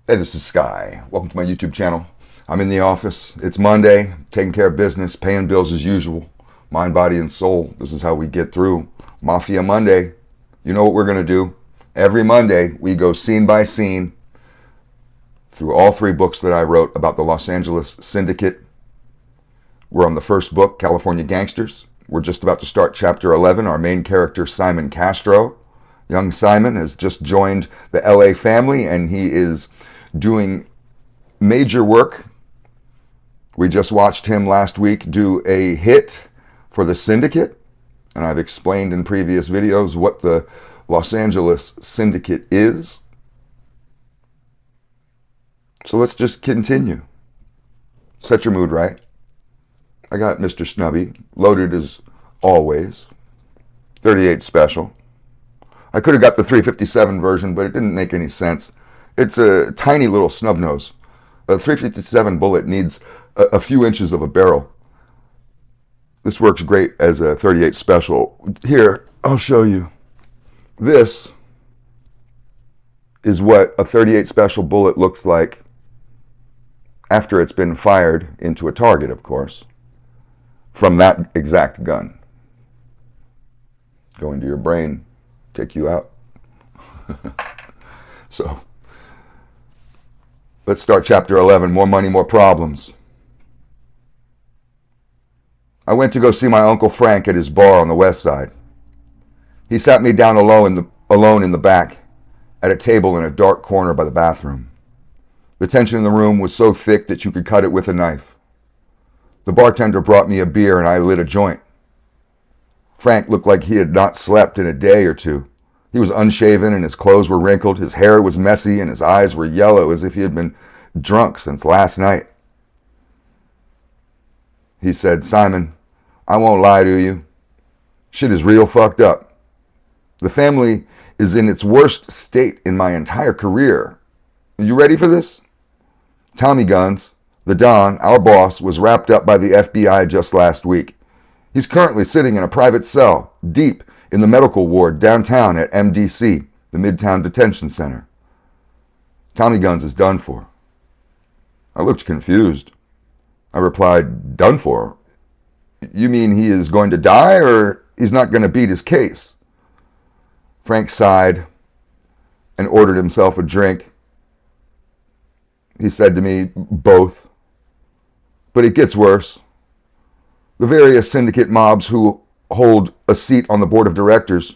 Hey, this is Sky. Welcome to my YouTube channel. I'm in the office. It's Monday, taking care of business, paying bills as usual. Mind, body, and soul. This is how we get through Mafia Monday. You know what we're going to do? Every Monday, we go scene by scene through all three books that I wrote about the Los Angeles Syndicate. We're on the first book, California Gangsters. We're just about to start chapter 11. Our main character, Simon Castro. Young Simon has just joined the LA family, and he is doing major work. We just watched him last week do a hit for the Syndicate, and I've explained in previous videos what the Los Angeles Syndicate is. So let's just continue. Set your mood right. I got Mr. Snubby loaded as always. 38 special. I could have got the 357 version, but it didn't make any sense. It's a tiny little snub nose. A 357 bullet needs a few inches of a barrel. This works great as a 38 special. Here, I'll show you. This is what a 38 special bullet looks like after it's been fired into a target, of course, from that exact gun. Go into your brain, take you out. So, let's start chapter 11, More Money, More Problems. I went to go see my Uncle Frank at his bar on the west side. He sat me down alone in the back at a table in a dark corner by the bathroom. The tension in the room was so thick that you could cut it with a knife. The bartender brought me a beer and I lit a joint. Frank looked like he had not slept in a day or two. He was unshaven and his clothes were wrinkled, his hair was messy, and his eyes were yellow as if he had been drunk since last night. He said, "Simon, I won't lie to you. Shit is real fucked up. The family is in its worst state in my entire career. You ready for this? Tommy Guns, the Don, our boss, was wrapped up by the FBI just last week. He's currently sitting in a private cell, deep in the medical ward downtown at MDC, the Midtown Detention Center. Tommy Guns is done for." I looked confused. I replied, "Done for? You mean he is going to die, or he's not going to beat his case?" Frank sighed and ordered himself a drink. He said to me, "Both. But it gets worse. The various syndicate mobs who hold a seat on the board of directors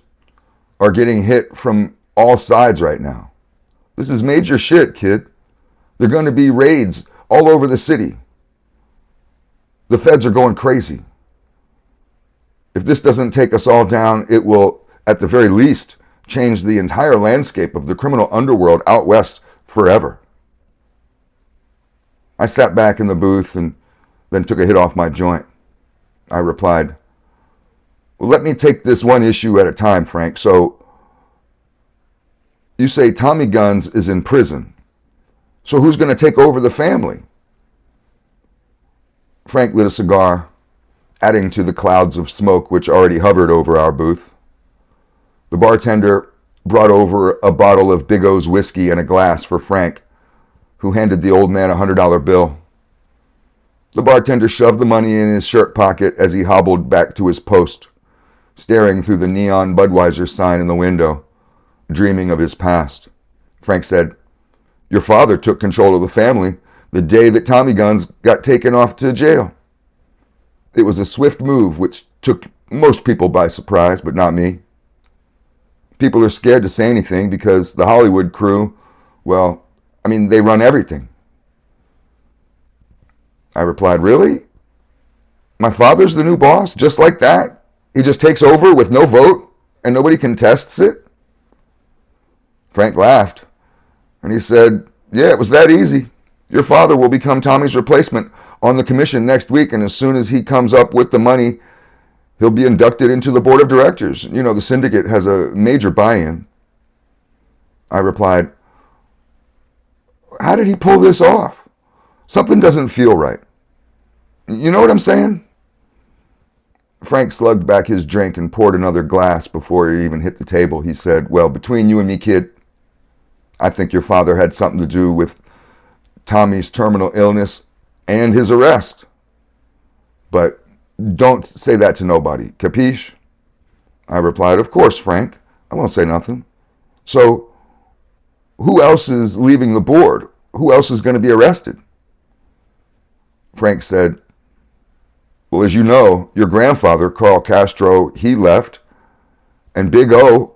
are getting hit from all sides right now. This is major shit, kid. They're going to be raids all over the city. The feds are going crazy. If this doesn't take us all down, it will, at the very least, change the entire landscape of the criminal underworld out west forever." I sat back in the booth and then took a hit off my joint. I replied, "Well, let me take this one issue at a time, Frank. So, you say Tommy Guns is in prison. So who's going to take over the family?" Frank lit a cigar, adding to the clouds of smoke which already hovered over our booth. The bartender brought over a bottle of Big O's whiskey and a glass for Frank, who handed the old man a $100 bill. The bartender shoved the money in his shirt pocket as he hobbled back to his post, staring through the neon Budweiser sign in the window, dreaming of his past. Frank said, "Your father took control of the family the day that Tommy Guns got taken off to jail. It was a swift move which took most people by surprise, but not me. People are scared to say anything because the Hollywood crew, well, they run everything." I replied, "Really? My father's the new boss, just like that? He just takes over with no vote and nobody contests it?" Frank laughed and he said, "Yeah, it was that easy. Your father will become Tommy's replacement on the commission next week, and as soon as he comes up with the money, he'll be inducted into the board of directors. You know, the syndicate has a major buy-in." I replied, "How did he pull this off? Something doesn't feel right. You know what I'm saying?" Frank slugged back his drink and poured another glass before he even hit the table. He said, "Well, between you and me, kid, I think your father had something to do with Tommy's terminal illness and his arrest. But don't say that to nobody. Capiche? I replied, of course, Frank. I won't say nothing. So, who else is leaving the board? Who else is going to be arrested? Frank said, well, as you know, your grandfather, Carl Castro, he left. And Big O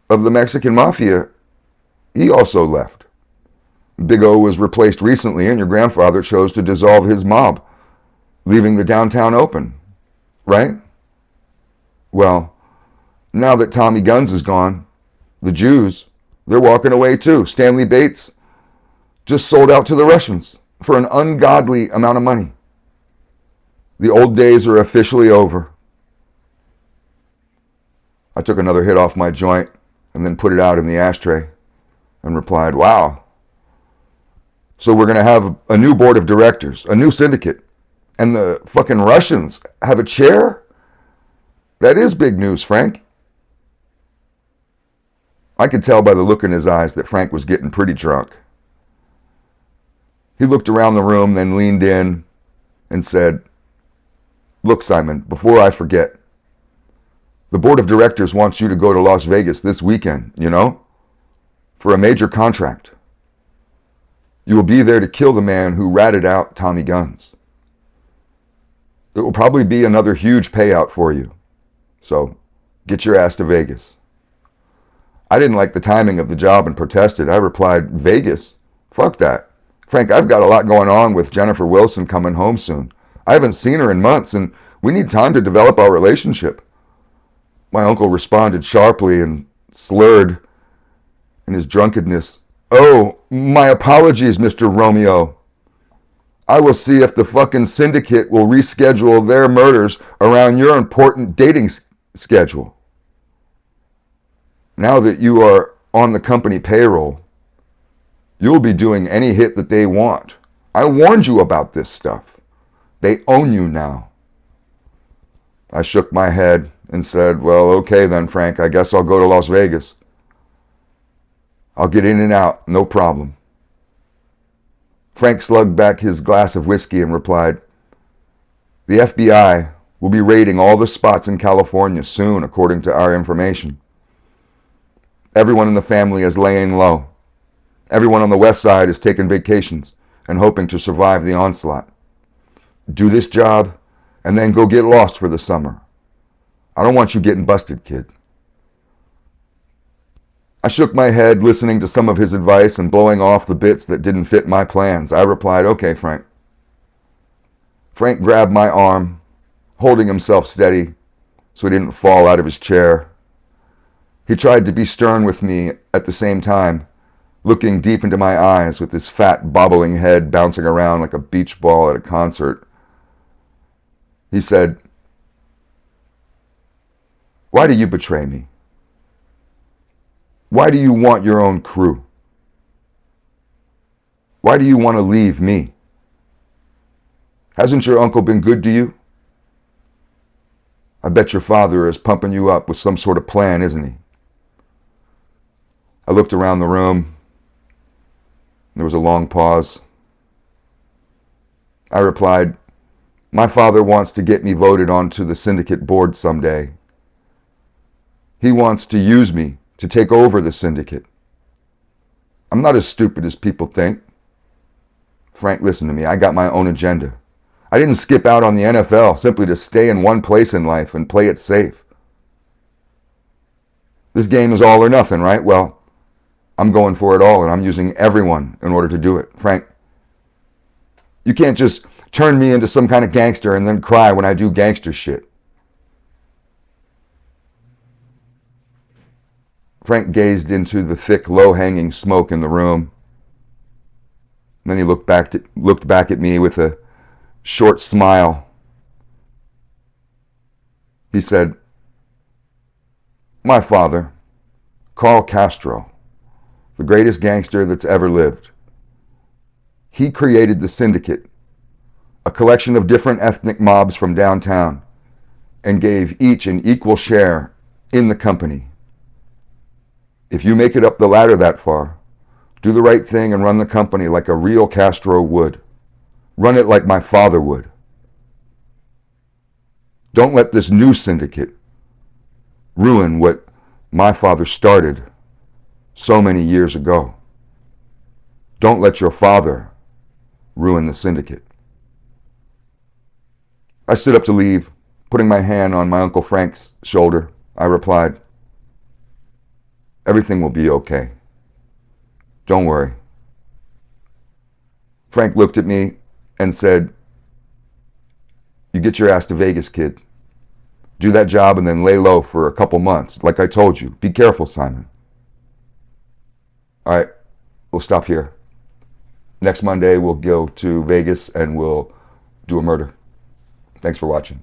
of the Mexican Mafia, he also left. Big O was replaced recently, and your grandfather chose to dissolve his mob, leaving the downtown open, right? Well, now that Tommy Guns is gone, the Jews, they're walking away too. Stanley Bates just sold out to the Russians for an ungodly amount of money. The old days are officially over. I took another hit off my joint and then put it out in the ashtray and replied, wow. So we're going to have a new board of directors, a new syndicate, and the fucking Russians have a chair? That is big news, Frank. I could tell by the look in his eyes that Frank was getting pretty drunk. He looked around the room, then leaned in and said, look, Simon, before I forget, the board of directors wants you to go to Las Vegas this weekend, you know, for a major contract. You will be there to kill the man who ratted out Tommy Guns. It will probably be another huge payout for you. So, get your ass to Vegas. I didn't like the timing of the job and protested. I replied, Vegas? Fuck that. Frank, I've got a lot going on with Jennifer Wilson coming home soon. I haven't seen her in months, and we need time to develop our relationship. My uncle responded sharply and slurred in his drunkenness. Oh, my apologies, Mr. Romeo. I will see if the fucking syndicate will reschedule their murders around your important dating schedule. Now that you are on the company payroll, you'll be doing any hit that they want. I warned you about this stuff. They own you now. I shook my head and said, well, okay then, Frank, I guess I'll go to Las Vegas. I'll get in and out, no problem. Frank slugged back his glass of whiskey and replied, the FBI will be raiding all the spots in California soon, according to our information. Everyone in the family is laying low. Everyone on the west side is taking vacations and hoping to survive the onslaught. Do this job and then go get lost for the summer. I don't want you getting busted, kid. I shook my head, listening to some of his advice and blowing off the bits that didn't fit my plans. I replied, okay, Frank. Frank grabbed my arm, holding himself steady so he didn't fall out of his chair. He tried to be stern with me at the same time, looking deep into my eyes with his fat, bobbling head bouncing around like a beach ball at a concert. He said, why do you betray me? Why do you want your own crew? Why do you want to leave me? Hasn't your uncle been good to you? I bet your father is pumping you up with some sort of plan, isn't he? I looked around the room. There was a long pause. I replied, my father wants to get me voted onto the syndicate board someday. He wants to use me to take over the syndicate. I'm not as stupid as people think. Frank, listen to me. I got my own agenda. I didn't skip out on the NFL simply to stay in one place in life and play it safe. This game is all or nothing, right? Well, I'm going for it all, and I'm using everyone in order to do it. Frank, you can't just turn me into some kind of gangster and then cry when I do gangster shit. Frank gazed into the thick, low-hanging smoke in the room. Then he looked back at me with a short smile. He said, my father, Carl Castro, the greatest gangster that's ever lived, he created the Syndicate, a collection of different ethnic mobs from downtown, and gave each an equal share in the company. If you make it up the ladder that far, Do the right thing and run the company like a real Castro would. Run it like my father would. Don't let this new syndicate ruin what my father started so many years ago. Don't let your father ruin the syndicate. I stood up to leave, putting my hand on my Uncle Frank's shoulder. I replied, "Everything will be okay. Don't worry." Frank looked at me and said, "You get your ass to Vegas, kid. Do that job and then lay low for a couple months. Like I told you, be careful, Simon." All right, we'll stop here. Next Monday, we'll go to Vegas and we'll do a murder. Thanks for watching.